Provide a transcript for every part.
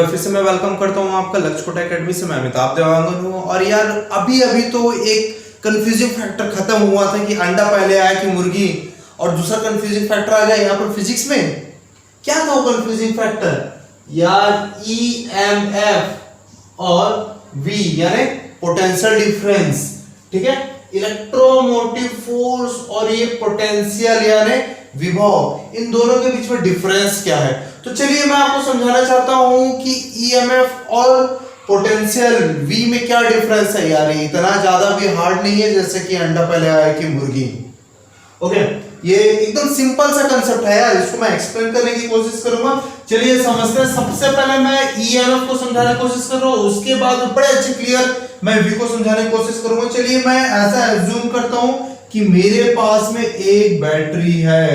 बार फिर से मैं वेलकम करता हूँ आपका लक्ष्य कोटा एकेडमी से। मैं अमिताभ देवांगन हूँ। और यार अभी तो एक कंफ्यूजिंग फैक्टर खत्म हुआ था कि अंडा पहले आया कि मुर्गी, और दूसरा कंफ्यूजिंग फैक्टर आ गया यहाँ पर फिजिक्स में। क्या था वो कंफ्यूजिंग फैक्टर यार? ईएमएफ और वी यानी पोटेंशियल डिफरेंस, ठीक है, इलेक्ट्रोमोटिव फोर्स और ये पोटेंशियल यानी विभव, इन दोनों के बीच में डिफरेंस क्या है। तो चलिए मैं आपको समझाना चाहता हूं कि ईएमएफ और पोटेंशियल वी में क्या डिफरेंस है। यार ये इतना ज्यादा भी हार्ड नहीं है जैसे कि अंडा पहले आया कि मुर्गी। ओके, ये एकदम सिंपल सा कंसेप्ट है यार, इसको मैं एक्सप्लेन करने की कोशिश करूंगा। चलिए समझते हैं। सबसे पहले मैं ईएमएफ को समझाने की कोशिश कर रहा हूं, उसके बाद बड़े अच्छे क्लियर मैं वी को समझाने की कोशिश करूंगा। चलिए मैं ऐसा एज्यूम करता हूं कि मेरे पास में एक बैटरी है।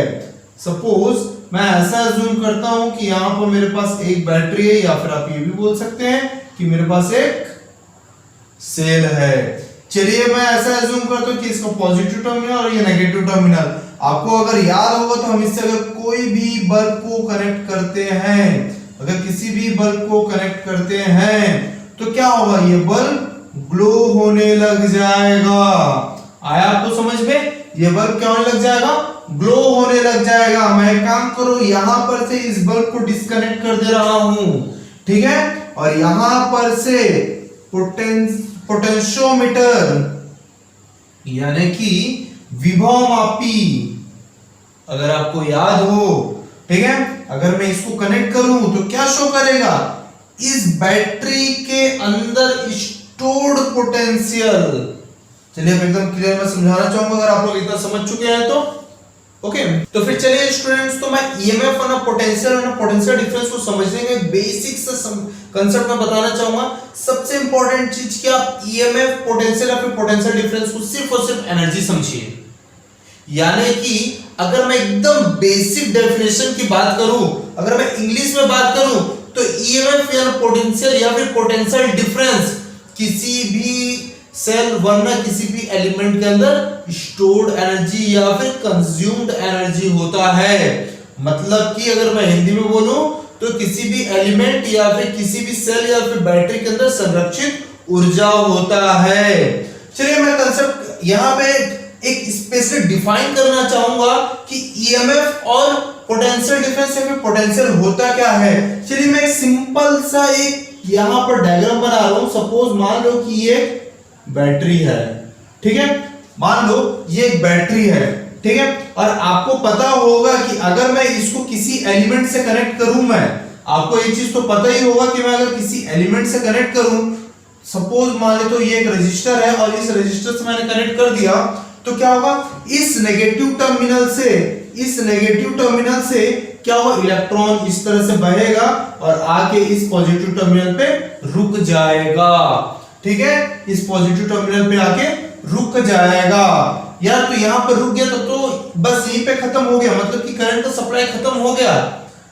सपोज मैं ऐसा एज्यूम करता हूं कि यहां पर मेरे पास एक बैटरी है, या फिर आप ये भी बोल सकते हैं कि मेरे पास एक सेल है। चलिए मैं ऐसा एज्यूम करता हूं कि इसका पॉजिटिव टर्मिनल और ये नेगेटिव टर्मिनल। आपको अगर याद होगा तो हम इससे अगर कोई भी बल्ब को कनेक्ट करते हैं, अगर किसी भी बल्ब को कनेक्ट करते हैं तो क्या होगा? ये बल्ब ग्लो होने लग जाएगा। आया आपको समझ में? ये बल्ब क्या होने लग जाएगा? ग्लो होने लग जाएगा। मैं एक काम करो, यहां पर से इस बल्ब को डिस्कनेक्ट कर दे रहा हूं, ठीक है, और यहां पर से पोटेंशियोमीटर यानी कि विभव मापी, अगर आपको याद हो, ठीक है, अगर मैं इसको कनेक्ट करूं तो क्या शो करेगा? इस बैटरी के अंदर स्टोर्ड पोटेंशियल। चलिए अब एकदम क्लियर मैं समझाना चाहूंगा, अगर आप लोग इतना समझ चुके हैं तो ओके। तो फिर चलिए स्टूडेंट्स, तो मैं ईएमएफ और पोटेंशियल डिफरेंस को समझने के बेसिक सा कांसेप्ट में बताना चाहूंगा। सबसे इंपॉर्टेंट चीज कि आप ईएमएफ, पोटेंशियल या फिर पोटेंशियल डिफरेंस को सिर्फ और सिर्फ एनर्जी समझिए। यानी कि अगर मैं एकदम बेसिक डेफिनेशन की बात करूं, अगर मैं इंग्लिश में बात करूं, तो ईएमएफ या पोटेंशियल या फिर पोटेंशियल डिफरेंस किसी भी सेल वरना किसी भी एलिमेंट के अंदर स्टोर्ड एनर्जी या फिर कंज्यूम्ड एनर्जी होता है। मतलब कि अगर मैं हिंदी में बोलूं तो किसी भी एलिमेंट या फिर किसी भी सेल या फिर बैटरी के अंदर संरक्षित ऊर्जा होता है। चलिए मैं कांसेप्ट यहां पे एक स्पेसिफिक डिफाइन करना चाहूंगा कि ईएमएफ और पोटेंशियल डिफरेंस या फिर पोटेंशियल होता क्या है। चलिए मैं एक सिंपल सा एक यहां पर डायग्राम बना रहा हूं। सपोज मान लो कि ये बैटरी है, ठीक है, मान लो ये एक बैटरी है, ठीक है, और आपको पता होगा कि अगर मैं इसको किसी एलिमेंट से कनेक्ट करूं, मैं आपको एक चीज तो पता ही होगा कि मैं अगर किसी एलिमेंट से कनेक्ट करूं, सपोज मान ले तो ये एक रजिस्टर है और इस रजिस्टर से मैंने कनेक्ट कर दिया, तो क्या होगा? इस नेगेटिव टर्मिनल से क्या होगा? इलेक्ट्रॉन इस तरह से बहेगा और आके इस पॉजिटिव टर्मिनल पे रुक जाएगा, ठीक है, इस पॉजिटिव टर्मिनल पे आके रुक जाएगा। यार तो यहां पर रुक गया तो बस यहीं पे खत्म हो गया, मतलब कि करंट का सप्लाई खत्म हो गया।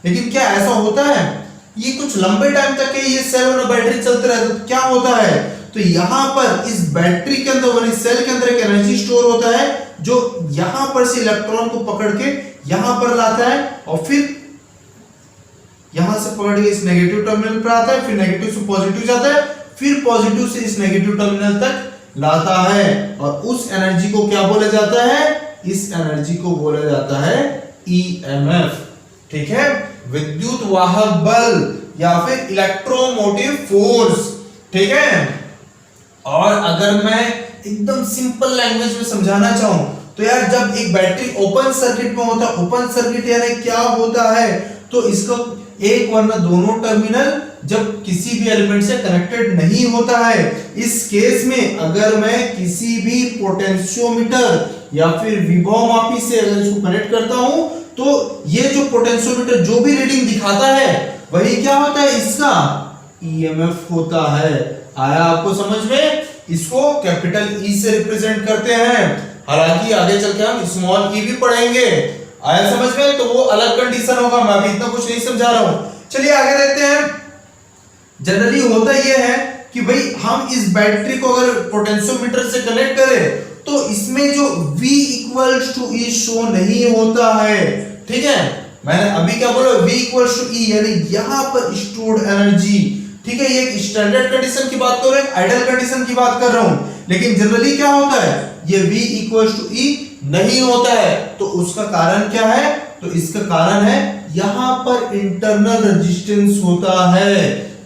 लेकिन क्या ऐसा होता है? ये कुछ लंबे टाइम तक ये सेल और बैटरी चलते रहते, तो क्या होता है? तो यहां पर इस बैटरी के अंदर, इस सेल के अंदर एक एनर्जी स्टोर होता है जो यहां पर से इलेक्ट्रॉन को पकड़ के यहां पर लाता है और फिर यहां से पकड़ के इस नेगेटिव टर्मिनल पर आता है, फिर नेगेटिव से पॉजिटिव जाता है, फिर पॉजिटिव से इस नेगेटिव टर्मिनल तक लाता है। और उस एनर्जी को क्या बोला जाता है? इस एनर्जी को बोला जाता है ईएमएफ, ठीक है, विद्युत वाहक बल या फिर इलेक्ट्रोमोटिव फोर्स, ठीक है। और अगर मैं एकदम सिंपल लैंग्वेज में समझाना चाहूं तो यार जब एक बैटरी ओपन सर्किट में होता है, ओपन सर्किट यानी क्या होता है? तो इसका एक वरना दोनों टर्मिनल जब किसी भी एलिमेंट से कनेक्टेड नहीं होता है। इस केस में अगर मैं किसी भी पोटेंशियोमीटर या फिर विभव मापी से अगर इसको कनेक्ट करता हूं तो ये जो पोटेंशियोमीटर जो भी रीडिंग दिखाता है वही क्या होता है? इसका ईएमएफ होता है। आया आपको समझ में? इसको कैपिटल ई से रिप्रेजेंट करते हैं, हालांकि आगे चल के हम स्मॉल ई भी पढ़ेंगे। आया समझ में? तो वो अलग कंडीशन होगा, मैं अभी इतना कुछ नहीं समझा रहा हूं। चलिए आगे देखते हैं। जनरली होता यह है कि भाई हम इस बैटरी को अगर पोटेंशियोमीटर से कनेक्ट करें तो इसमें जो V equals to E show नहीं होता है, ठीक है, मैंने अभी क्या बोला, V इक्वल्स टू E, यानी यहाँ पर स्टोर्ड एनर्जी। ठीक है, ये एक स्टैंडर्ड कंडीशन की बात कर रहा हूं, आइडियल कंडीशन की बात कर रहा हूं। लेकिन जनरली क्या होता है, ये V इक्वल्स टू E नहीं होता है। तो उसका कारण क्या है, तो इसका कारण है यहां पर इंटरनल रेजिस्टेंस होता है।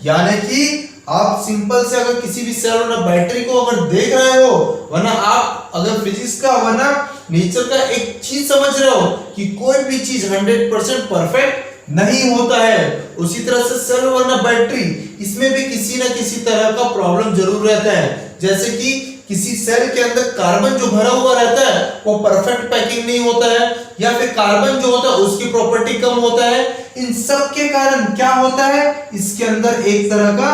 यानी कि आप सिंपल से अगर किसी भी सेल और बैटरी को अगर देख रहे हो, वरना आप अगर फिजिक्स का वरना नेचर का एक चीज समझ रहे हो कि कोई भी चीज 100% परफेक्ट नहीं होता है, उसी तरह से सेल वरना बैटरी, इसमें भी किसी ना किसी तरह का प्रॉब्लम जरूर रहता है। जैसे कि किसी सेल के अंदर कार्बन जो भरा हुआ रहता है वो परफेक्ट पैकिंग नहीं होता है, या फिर कार्बन जो होता है उसकी प्रॉपर्टी कम होता है। इन सब के कारण क्या होता है, इसके अंदर एक तरह का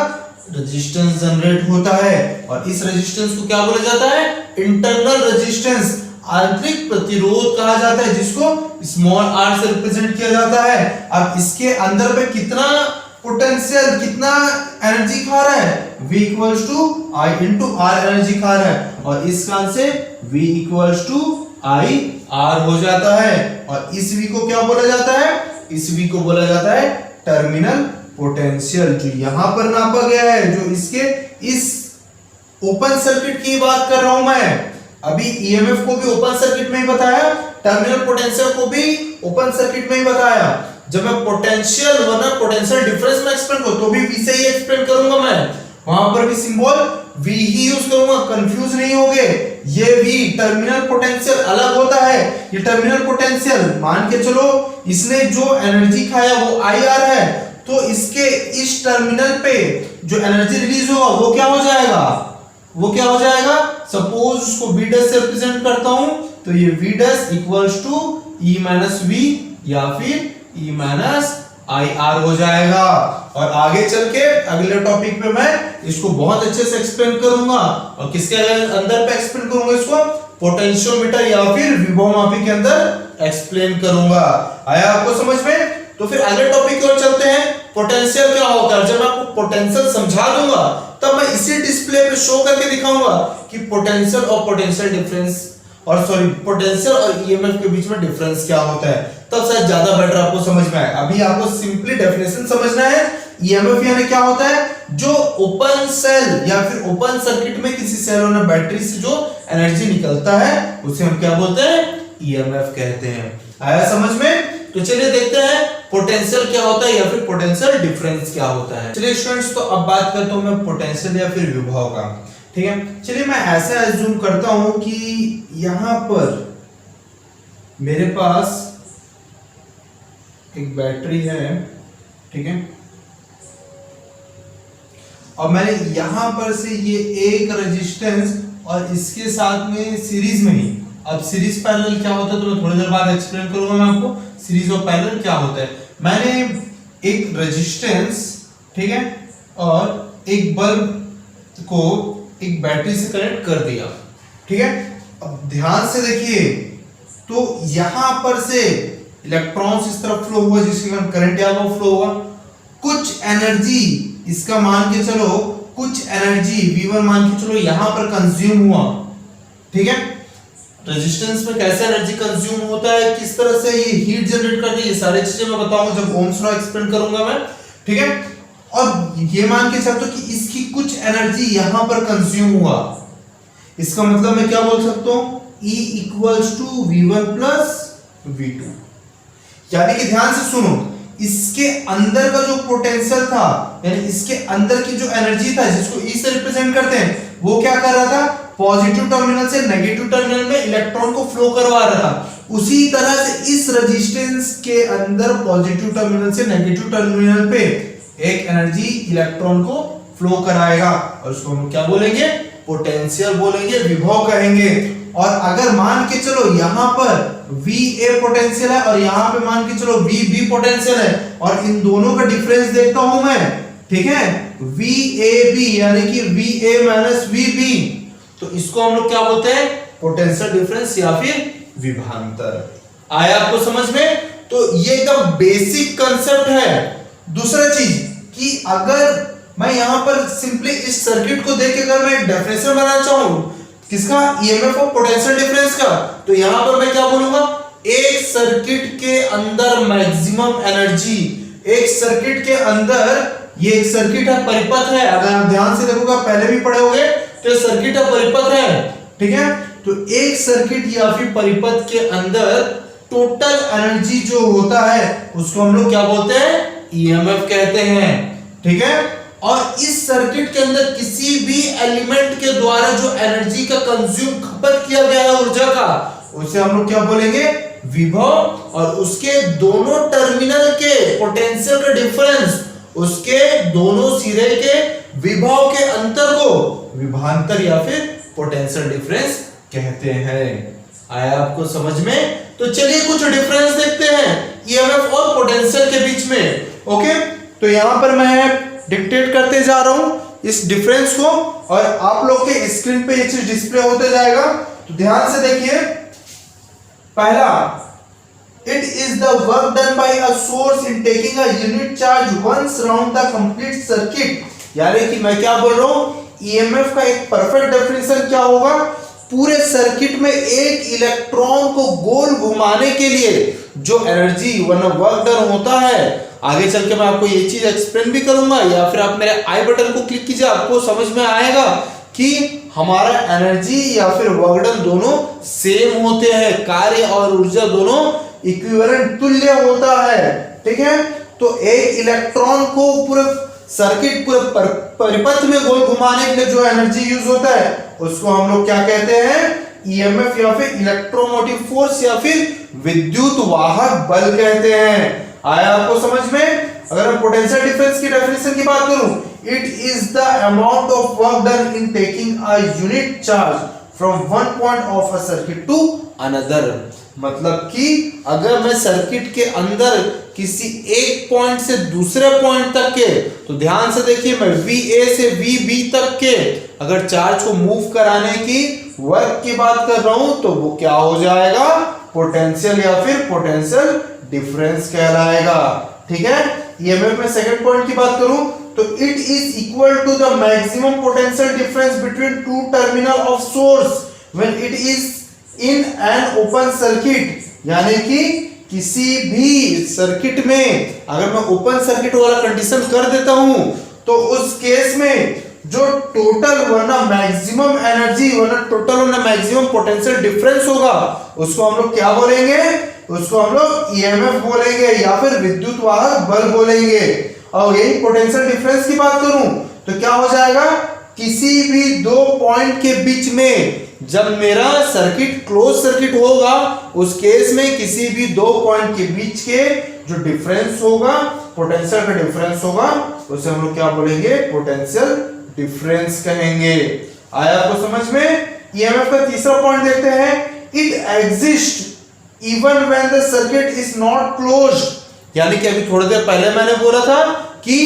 रेजिस्टेंस जनरेट होता है, और इस रेजिस्टेंस को क्या बोला जाता है, इंटरनल रेजिस्टेंस, आंतरिक प्रतिरोध कहा जाता है, जिसको स्मॉल r से रिप्रेजेंट किया जाता है। अब इसके अंदर पे कितना पोटेंशियल, कितना एनर्जी खा रहा है, V equals to I into R energy खा रहा है, और इस कारण से V equals to I R हो जाता है। और इस V को क्या बोला जाता है, इस V को बोला जाता है टर्मिनल पोटेंशियल, जो यहां पर नापा गया है, जो इसके इस ओपन सर्किट की बात कर रहा हूं मैं। अभी ईएमएफ को भी ओपन सर्किट में ही बताया, टर्मिनल पोटेंशियल को भी ओपन सर्किट में ही बताया। जब मैं पोटेंशियल वरना पोटेंशियल डिफरेंस में एक्सप्लेन करूं तो भी V से ही एक्सप्लेन करूंगा मैं, वहां पर भी सिंबल V ही यूज करूंगा, कंफ्यूज नहीं होगे। ये V टर्मिनल पोटेंशियल अलग होता है, ये टर्मिनल पोटेंशियल मान के चलो इसने जो एनर्जी खाया वो IR है, तो इसके इस टर्मिनल पे जो एनर्जी रिलीज होगा वो क्या हो जाएगा, वो क्या हो जाएगा, सपोज उसको V डैश से रिप्रेजेंट करता हूं, तो ये V dash equals to E minus V या फिर E माइनस IR हो जाएगा। और आगे चल के अगले टॉपिक पे मैं इसको बहुत अच्छे से एक्सप्लेन करूंगा, और किसके अंदर पे एक्सप्लेन करूंगा इसको, पोटेंशियोमीटर या फिर विभवमापी के अंदर एक्सप्लेन करूंगा। आया आपको समझ में? तो फिर अगले टॉपिक की ओर चलते हैं, पोटेंशियल क्या होता है। जब मैं आपको पोटेंशियल समझा दूंगा तब मैं इसी डिस्प्ले पे शो करके दिखाऊंगा कि पोटेंशियल और पोटेंशियल डिफरेंस, और सॉरी पोटेंशियल और ईएमएफ के बीच में डिफरेंस क्या होता है, तब शायद ज्यादा बेटर आपको समझ में आए। अभी आपको सिंपली डेफिनेशन समझना है। ईएमएफ यानी क्या होता है, जो ओपन सेल या फिर ओपन सर्किट में किसी सेल और बैटरी से जो एनर्जी निकलता है उसे हम क्या बोलते हैं, ईएमएफ कहते हैं। आया समझ में? तो चलिए देखते हैं पोटेंशियल क्या होता है या फिर पोटेंशियल डिफरेंस क्या होता है। चलिए स्टूडेंट्स, तो अब बात करता हूं मैं पोटेंशियल या फिर विभव का। ठीक है, चलिए मैं ऐसा एज्यूम करता हूं कि यहां पर मेरे पास एक बैटरी है, ठीक है, और मैंने यहां पर से ये एक रेजिस्टेंस और इसके साथ में सीरीज में ही, अब सीरीज पैरेलल क्या होता है तो मैं थोड़ी देर बाद एक्सप्लेन करूंगा मैं आपको सीरीज और पैरेलल क्या होता है। मैंने एक रेजिस्टेंस, ठीक है, और एक बल्ब को एक बैटरी से कनेक्ट कर दिया, ठीक है। अब ध्यान से देखिए, तो यहां पर से इलेक्ट्रॉन्स इस तरफ फ्लो हुआ जिसके कारण करंट या वो फ्लो हुआ, कुछ एनर्जी इसका मान के चलो, कुछ एनर्जी V1 मान के चलो यहां पर कंज्यूम हुआ, ठीक है। रेजिस्टेंस में कैसे एनर्जी कंज्यूम होता है, किस तरह से ये हीट जनरेट करती है, ये सारी चीजें मैं बताऊंगा जब ओम्स लॉ एक्सप्लेन करूंगा मैं, ठीक है। और ये मान के चलते कि इसकी कुछ एनर्जी यहां पर कंज्यूम हुआ, इसका मतलब मैं क्या बोल सकता हूं, E equals to V1 plus V2। यानी कि ध्यान से सुनो, इसके अंदर का जो पोटेंशियल था, यानी इसके अंदर की जो एनर्जी था जिसको E से रिप्रेजेंट करते हैं, वो क्या कर रहा था, पॉजिटिव टर्मिनल से नेगेटिव टर्मिनल में इलेक्ट्रॉन को फ्लो करवा रहा था। उसी तरह से इस रेजिस्टेंस के अंदर पॉजिटिव टर्मिनल से नेगेटिव टर्मिनल पे एक एनर्जी इलेक्ट्रॉन को फ्लो कराएगा, और उसको हम क्या बोलेंगे, पोटेंशियल बोलेंगे, विभव कहेंगे। और अगर मान के चलो यहां पर VA पोटेंशियल है और यहां पे मान के चलो VB पोटेंशियल है, और इन दोनों का डिफरेंस देखता हूं मैं, ठीक है, VAB यानी कि VA माइनस VB, तो इसको हम लोग क्या बोलते हैं, पोटेंशियल डिफरेंस या फिर विभवांतर। आया आपको समझ में? तो ये एकदम बेसिक कांसेप्ट है। दूसरा चीज कि अगर मैं यहां पर सिंपली इस सर्किट को देख के अगर मैं डेफिनेशन बनाना चाहूं किसका, ईएमएफ और पोटेंशियल डिफरेंस का, तो यहां पर मैं क्या बोलूंगा, एक सर्किट के अंदर मैक्सिमम एनर्जी, एक सर्किट के अंदर, ये एक सर्किट है, परिपथ है, अगर आप ध्यान से देखोगे पहले भी पढ़े होंगे, तो सर्किट है, परिपथ है, ठीक है। तो एक सर्किट या फिर परिपथ के अंदर टोटल एनर्जी जो होता है उसको हम लोग क्या बोलते हैं, ईएमएफ कहते हैं, ठीक है। और इस सर्किट के अंदर किसी भी एलिमेंट के द्वारा जो एनर्जी का कंज्यूम, खपत किया गया है ऊर्जा का, उसे हम लोग क्या बोलेंगे, विभव। और उसके दोनों टर्मिनल के पोटेंशियल का डिफरेंस, उसके दोनों सिरे के विभव के अंतर को विभवांतर या फिर पोटेंशियल डिफरेंस कहते हैं। आया आपको समझ में? तो चलिए कुछ डिफरेंस देखते हैं ईएमएफ और पोटेंशियल के बीच में। ओके, तो यहां पर मैं डिक्टेट करते जा रहा हूं इस डिफरेंस को, और आप लोग के स्क्रीन पे ये चीज डिस्प्ले होते जाएगा, तो ध्यान से देखिए। पहला, it is the work done by a source in taking a unit charge once round the complete circuit. यानी कि मैं क्या बोल रहा हूं, ईएमएफ का एक परफेक्ट डेफिनेशन क्या होगा, पूरे सर्किट में एक इलेक्ट्रॉन को गोल घुमाने के लिए जो एनर्जी वरना वर्क डन होता है, आगे चल के मैं आपको ये चीज एक्सप्लेन भी करूंगा, या फिर आप मेरे आई बटन को क्लिक कीजिए, आपको समझ में आएगा कि हमारा एनर्जी या फिर वर्क डन दोनों सेम होते हैं, कार्य और ऊर्जा दोनों इक्विवेलेंट, तुल्य होता है, ठीक है। तो एक इलेक्ट्रॉन को पूरे सर्किट, पूरे परिपथ में गोल घुमाने के लिए जो एनर्जी यूज होता है उसको हम लोग क्या कहते हैं, ईएमएफ या फिर इलेक्ट्रोमोटिव फोर्स या फिर विद्युत वाहक बल कहते हैं। आया आपको समझ में? अगर मैं पोटेंशियल डिफरेंस की डेफिनेशन की बात करूं, it is the amount of work done in taking a unit charge from one point of a circuit to another. मतलब कि अगर मैं सर्किट के अंदर किसी एक पॉइंट से दूसरे पॉइंट तक के, तो ध्यान से देखिए, मैं VA से VB तक के अगर चार्ज को मूव कराने की वर्क की बात कर रहा हूं, तो वो क्या हो जाएगा, पोटेंशियल या फिर पोटेंशियल डिफरेंस कहलाएगा, ठीक है। ईएमएफ में सेकंड पॉइंट की बात करूं तो it is equal to the maximum potential difference between two terminal of source when it is in an open circuit. यानी कि किसी भी सर्किट में अगर मैं ओपन सर्किट वाला कंडीशन कर देता हूं, तो उस केस में जो टोटल वरना मैक्सिमम एनर्जी वरना टोटल वरना मैक्सिमम पोटेंशियल डिफरेंस होगा, उसको हम लोग क्या बोलेंगे, उसको हम लोग ईएमएफ बोलेंगे या फिर विद्युत वाहक बल बोलेंगे। और यही पोटेंशियल डिफरेंस की बात करूं तो क्या हो जाएगा, किसी भी दो पॉइंट के बीच में जब मेरा सर्किट क्लोज सर्किट होगा, उस केस में किसी भी दो पॉइंट के बीच के जो डिफरेंस होगा, पोटेंशियल का डिफरेंस होगा, उसे हम लोग क्या बोलेंगे, पोटेंशियल डिफरेंस कहेंगे। आया आपको समझ में? ईएमएफ का तीसरा पॉइंट देखते हैं, it exist even when the circuit is not closed. यानी कि अभी थोड़ी देर पहले मैंने बोला था कि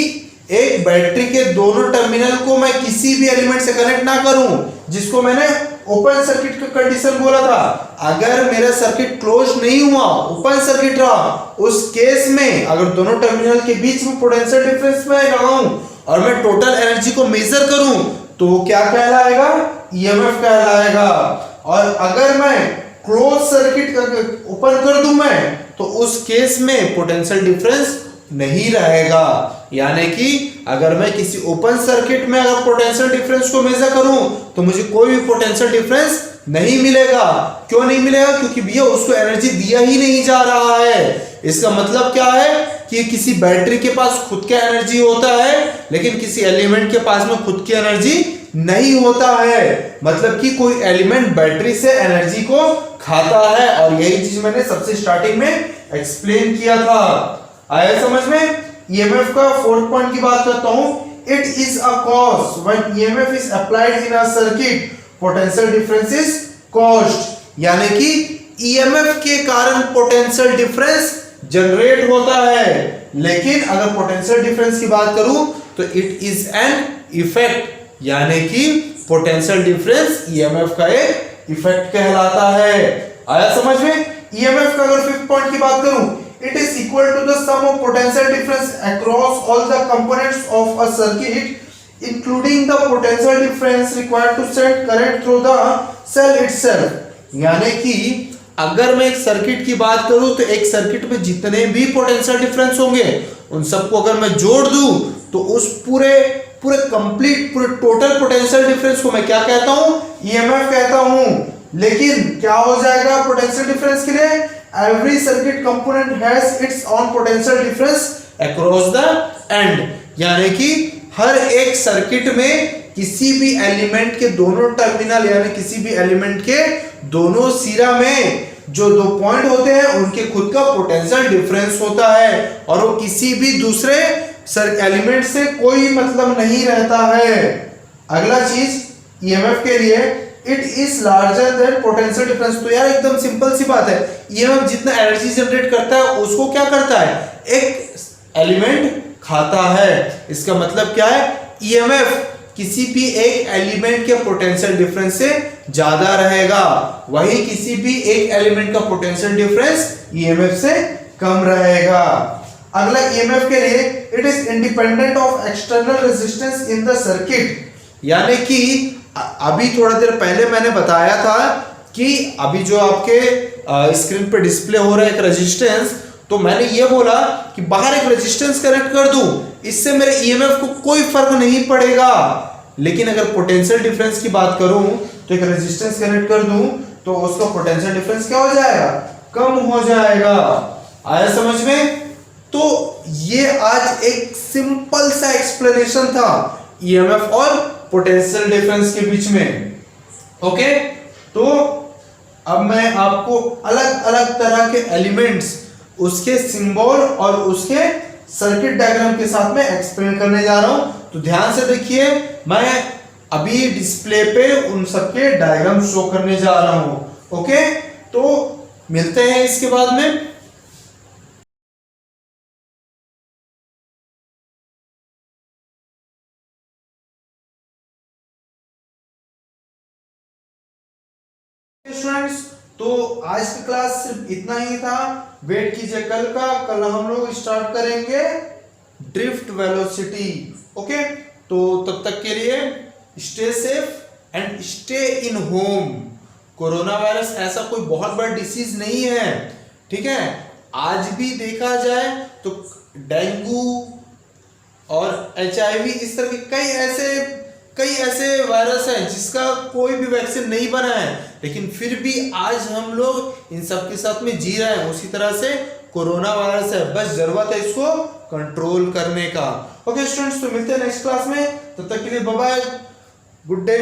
एक बैटरी के दोनों टर्मिनल को मैं किसी भी एलिमेंट से कनेक्ट ना करूं, जिसको मैंने ओपन सर्किट का कंडीशन बोला था। अगर मेरा सर्किट क्लोज नहीं हुआ, ओपन सर्किट रहा, उस केस में अगर दोनों टर्मिनल के बीच में पोटेंशियल डिफरेंस में लगाऊं और मैं टोटल एनर्जी को मेजर करूं, तो वो क्या कहलाएगा, ईएमएफ कहलाएगा। और अगर मैं क्लोज सर्किट ओपन कर दूं मैं, तो उस केस में पोटेंशियल डिफरेंस नहीं रहेगा। यानी कि अगर मैं किसी ओपन सर्किट में अगर पोटेंशियल डिफरेंस को मेजर करूं, तो मुझे कोई भी पोटेंशियल डिफरेंस नहीं मिलेगा। क्यों नहीं मिलेगा? क्योंकि भैया उसको एनर्जी दिया ही नहीं जा रहा है। इसका मतलब क्या है कि किसी बैटरी के पास खुद का एनर्जी होता है, लेकिन किसी एलिमेंट के पास में खुद की एनर्जी नहीं होता है। मतलब कि कोई एलिमेंट बैटरी से एनर्जी को खाता है, और यही चीज मैंने सबसे स्टार्टिंग में एक्सप्लेन किया था। आया समझ में? ईएमएफ का फोर्थ पॉइंट की बात करता हूं, it is a cause when EMF is applied in a circuit potential difference is caused. यानी कि ईएमएफ के कारण पोटेंशियल डिफरेंस जनरेट होता है, लेकिन अगर पोटेंशियल डिफरेंस की बात करूं तो इट इज एन इफेक्ट। यानी कि पोटेंशियल डिफरेंस ईएमएफ का एक इफेक्ट कहलाता है। आया समझ में? ईएमएफ का अगर फिफ्थ पॉइंट की बात करूं, it is equal to the sum of potential difference across all the components of a circuit, including the potential difference required to send current through the cell itself। यानी कि अगर मैं एक सर्किट की बात करूं तो एक सर्किट में जितने भी पोटेंशियल डिफरेंस होंगे उन सबको अगर मैं जोड़ दूं तो उस पूरे पूरे कंप्लीट पूरे टोटल पोटेंशियल डिफरेंस को मैं क्या कहता हूं, ईएमएफ कहता हूं। लेकिन क्या हो जाएगा पोटेंशियल डिफरेंस के लिए, every circuit component has its own potential difference across the end, यानी कि हर एक सर्किट में किसी भी एलिमेंट के दोनों टर्मिनल यानी किसी भी एलिमेंट के दोनों सिरा में जो दो पॉइंट होते हैं उनके खुद का पोटेंशियल डिफरेंस होता है और वो किसी भी दूसरे एलिमेंट से कोई मतलब नहीं रहता है। अगला चीज ईएमएफ के लिए it is larger than potential difference. तो यार एकदम सिंपल सी बात है, ईएमएफ जितना एनर्जी जनरेट करता है उसको क्या करता है, एक एलिमेंट खाता है। इसका मतलब क्या है, ईएमएफ किसी भी एक एलिमेंट के पोटेंशियल डिफरेंस से ज्यादा रहेगा, वही किसी भी एक एलिमेंट का पोटेंशियल डिफरेंस ईएमएफ से कम रहेगा। अगला ईएमएफ के लिए it is independent of external resistance in the circuit, यानी कि अभी थोड़ा देर पहले मैंने बताया था कि अभी जो आपके स्क्रीन पे डिस्प्ले हो रहा है एक रेजिस्टेंस, तो मैंने ये बोला कि बाहर एक रेजिस्टेंस कनेक्ट कर दूं, इससे मेरे ईएमएफ को कोई फर्क नहीं पड़ेगा। लेकिन अगर पोटेंशियल डिफरेंस की बात करूं तो एक रेजिस्टेंस कनेक्ट कर दूं तो उसका पोटेंशियल डिफरेंस क्या हो जाएगा, कम हो जाएगा। आया समझ में? तो ये आज एक सिंपल सा एक्सप्लेनेशन था ईएमएफ और पोटेंशियल डिफरेंस के बीच में। ओके, तो अब मैं आपको अलग अलग तरह के एलिमेंट्स, उसके सिंबल और उसके सर्किट डायग्राम के साथ में एक्सप्लेन करने जा रहा हूं। तो ध्यान से देखिए, मैं अभी डिस्प्ले पे उन सबके डायग्राम शो करने जा रहा हूं। ओके, तो मिलते हैं इसके बाद में। स्टूडेंट्स, तो आज की क्लास सिर्फ इतना ही था। वेट कीजिए कल का, कल हम लोग स्टार्ट करेंगे ड्रिफ्ट वेलोसिटी। ओके, तो तब तक के लिए stay safe and stay in home. Corona virus ऐसा कोई बहुत बड़ा डिसीज नहीं है, ठीक है। आज भी देखा जाए तो डेंगू और एचआईवी इस तरह के कई ऐसे वायरस हैं जिसका कोई भी वैक्सीन नहीं बना है, लेकिन फिर भी आज हम लोग इन सब के साथ में जी रहे हैं। उसी तरह से कोरोना वायरस है, बस जरूरत है इसको कंट्रोल करने का। ओके स्टूडेंट्स, तो मिलते हैं नेक्स्ट क्लास में, तब तक के लिए बाय बाय, गुड डे।